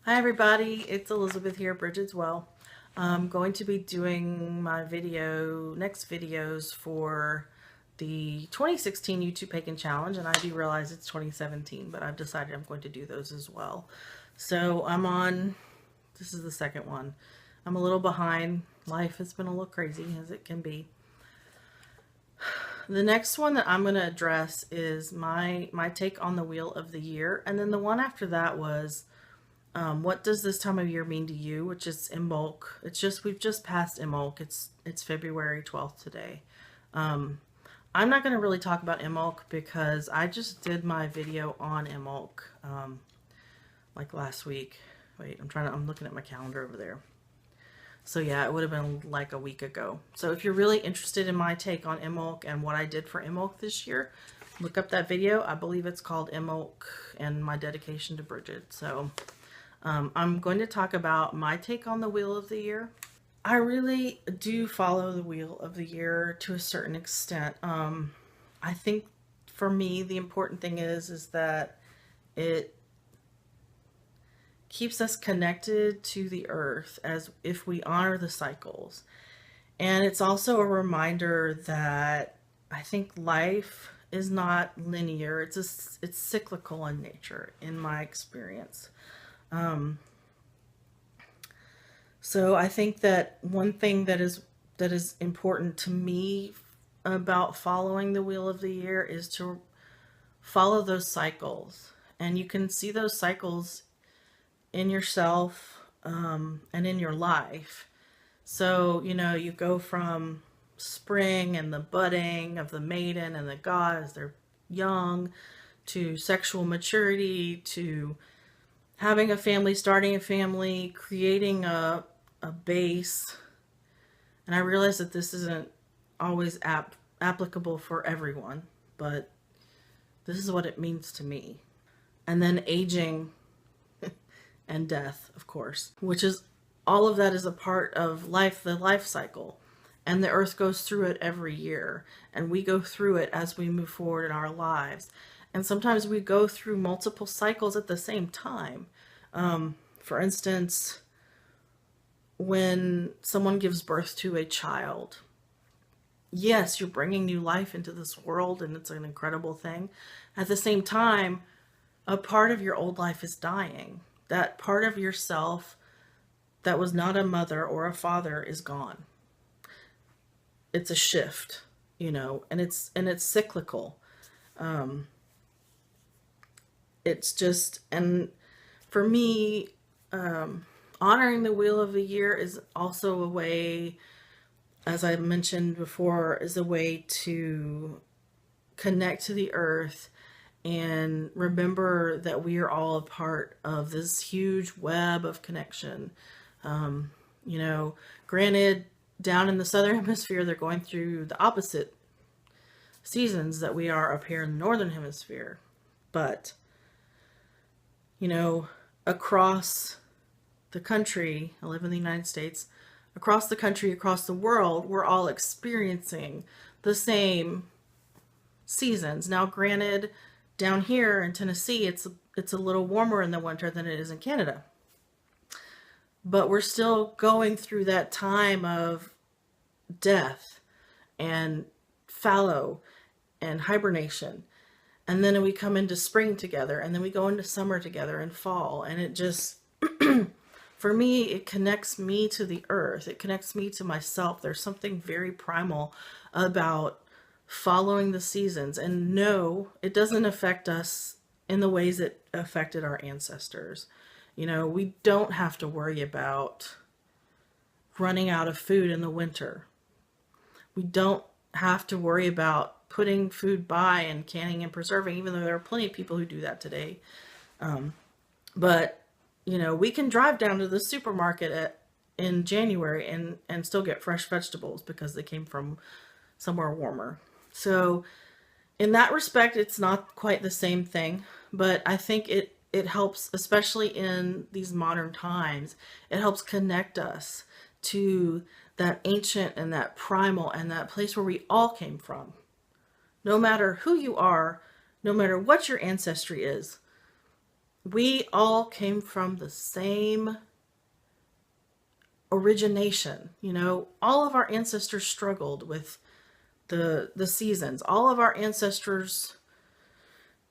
Hi everybody, it's Elizabeth here, Bridget's Well. I'm going to be doing my next videos for the 2016 YouTube Pagan Challenge, and I do realize it's 2017, but I've decided I'm going to do those as well. So this is the second one. I'm a little behind. Life has been a little crazy, as it can be. The next one that I'm going to address is my take on the Wheel of the Year, and then the one after that was what does this time of year mean to you? Which is Imbolc. We've just passed Imbolc. It's February 12th today. I'm not going to really talk about Imbolc because I just did my video on Imbolc like last week. Wait, I'm looking at my calendar over there. So yeah, it would have been like a week ago. So if you're really interested in my take on Imbolc and what I did for Imbolc this year, look up that video. I believe it's called Imbolc and my dedication to Bridget. So I'm going to talk about my take on the Wheel of the Year. I really do follow the Wheel of the Year to a certain extent. I think for me, the important thing is that it keeps us connected to the earth as if we honor the cycles. And it's also a reminder that I think life is not linear. It's cyclical in nature, in my experience. So I think that one thing that is important to me about following the Wheel of the Year is to follow those cycles. And you can see those cycles in yourself and in your life. So, you go from spring and the budding of the maiden and the god as they're young, to sexual maturity, to having a family, starting a family, creating a base. And I realize that this isn't always applicable for everyone, but this is what it means to me. And then aging and death, of course, which is all of that is a part of life, the life cycle. And the earth goes through it every year, and we go through it as we move forward in our lives. And sometimes we go through multiple cycles at the same time. For instance, when someone gives birth to a child, yes, you're bringing new life into this world, and it's an incredible thing. At the same time, a part of your old life is dying. That part of yourself that was not a mother or a father is gone. It's a shift, and it's cyclical. It's just, and for me, honoring the Wheel of the Year is also a way, as I mentioned before, is a way to connect to the earth and remember that we are all a part of this huge web of connection. Granted, down in the southern hemisphere, they're going through the opposite seasons that we are up here in the northern hemisphere. But, across the country, I live in the United States, across the country, across the world, we're all experiencing the same seasons. Now, granted, down here in Tennessee, it's a little warmer in the winter than it is in Canada. But we're still going through that time of death and fallow and hibernation. And then we come into spring together, and then we go into summer together and fall. And it just, for me, it connects me to the earth. It connects me to myself. There's something very primal about following the seasons. And no, it doesn't affect us in the ways it affected our ancestors. We don't have to worry about running out of food in the winter. We don't have to worry about putting food by and canning and preserving, even though there are plenty of people who do that today. But we can drive down to the supermarket in January and still get fresh vegetables because they came from somewhere warmer. So in that respect, it's not quite the same thing, but I think it helps, especially in these modern times, it helps connect us to that ancient and that primal and that place where we all came from. No matter who you are, no matter what your ancestry is, we all came from the same origination. You know, all of our ancestors struggled with the seasons. All of our ancestors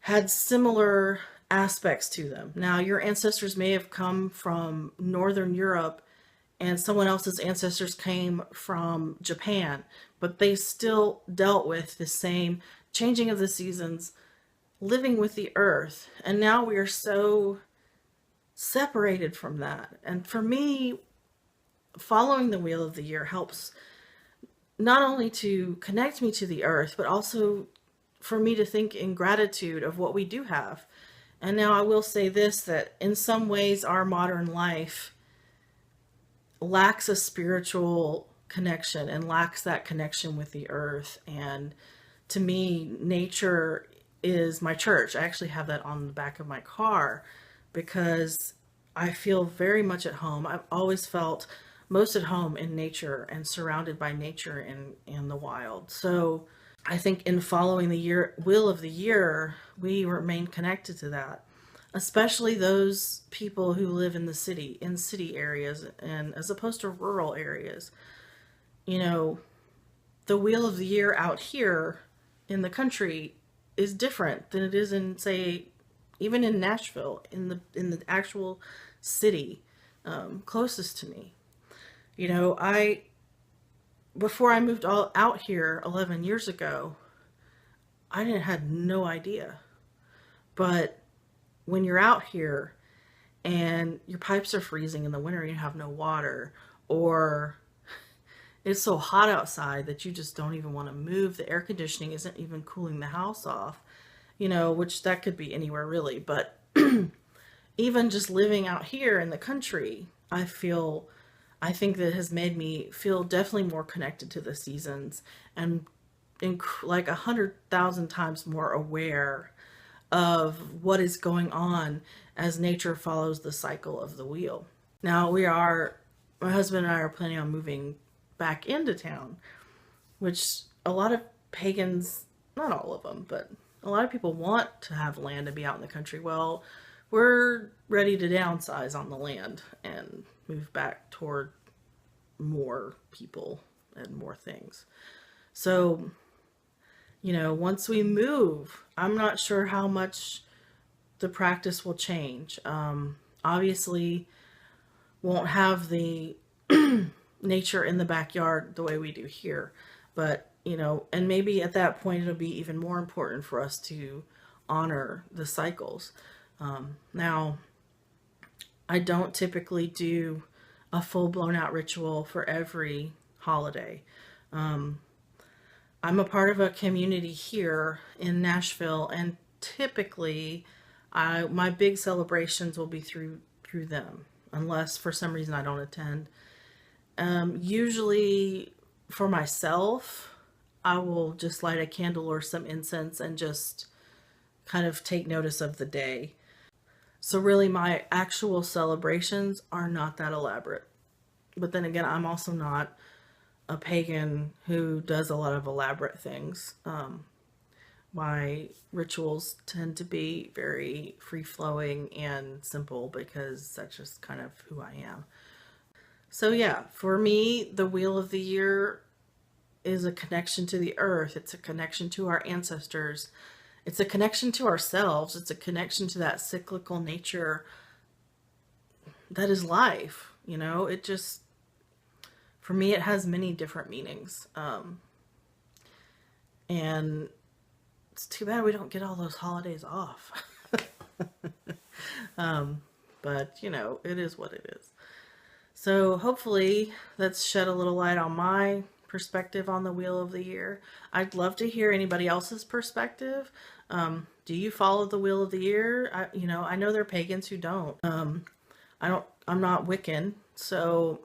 had similar aspects to them. Now, your ancestors may have come from Northern Europe and someone else's ancestors came from Japan, but they still dealt with the same changing of the seasons, living with the earth. And now we are so separated from that. And for me, following the wheel of the year helps not only to connect me to the earth, but also for me to think in gratitude of what we do have. And now I will say this, that in some ways our modern life lacks a spiritual connection and lacks that connection with the earth. And to me, nature is my church. I actually have that on the back of my car because I feel very much at home. I've always felt most at home in nature and surrounded by nature in the wild. So I think in following the wheel of the year, we remain connected to that, especially those people who live in city areas, and as opposed to rural areas. You know, the wheel of the year out here in the country is different than it is in, say, even in Nashville, in the actual city closest to me. You know, before I moved all out here 11 years ago, I had no idea. But when you're out here and your pipes are freezing in the winter and you have no water, or it's so hot outside that you just don't even want to move, the air conditioning isn't even cooling the house off, you know, which that could be anywhere really. But even just living out here in the country, I think that has made me feel definitely more connected to the seasons and like 100,000 times more aware of what is going on as nature follows the cycle of the wheel. Now my husband and I are planning on moving back into town, which a lot of pagans, not all of them, but a lot of people want to have land and be out in the country. Well, we're ready to downsize on the land and move back toward more people and more things. So, you know, once we move, I'm not sure how much the practice will change. Obviously, won't have the nature in the backyard the way we do here, but you know, and maybe at that point it'll be even more important for us to honor the cycles. Now, I don't typically do a full blown out ritual for every holiday. I'm a part of a community here in Nashville, and typically my big celebrations will be through them, unless for some reason I don't attend. Usually for myself, I will just light a candle or some incense and just kind of take notice of the day. So really my actual celebrations are not that elaborate. But then again, I'm also not a pagan who does a lot of elaborate things. My rituals tend to be very free-flowing and simple because that's just kind of who I am. So yeah, for me, the wheel of the year is a connection to the earth. It's a connection to our ancestors. It's a connection to ourselves. It's a connection to that cyclical nature that is life. You know, it just, for me, it has many different meanings. And it's too bad we don't get all those holidays off. But, you know, it is what it is. So hopefully that's shed a little light on my perspective on the wheel of the year. I'd love to hear anybody else's perspective. Do you follow the wheel of the year? I know there are pagans who don't. I'm not Wiccan, so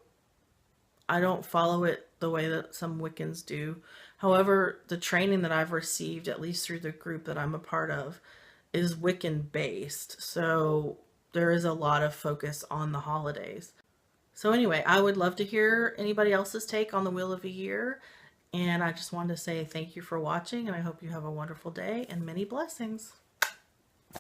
I don't follow it the way that some Wiccans do. However, the training that I've received, at least through the group that I'm a part of, is Wiccan based. So there is a lot of focus on the holidays. So anyway, I would love to hear anybody else's take on the wheel of the year. And I just wanted to say thank you for watching, and I hope you have a wonderful day and many blessings.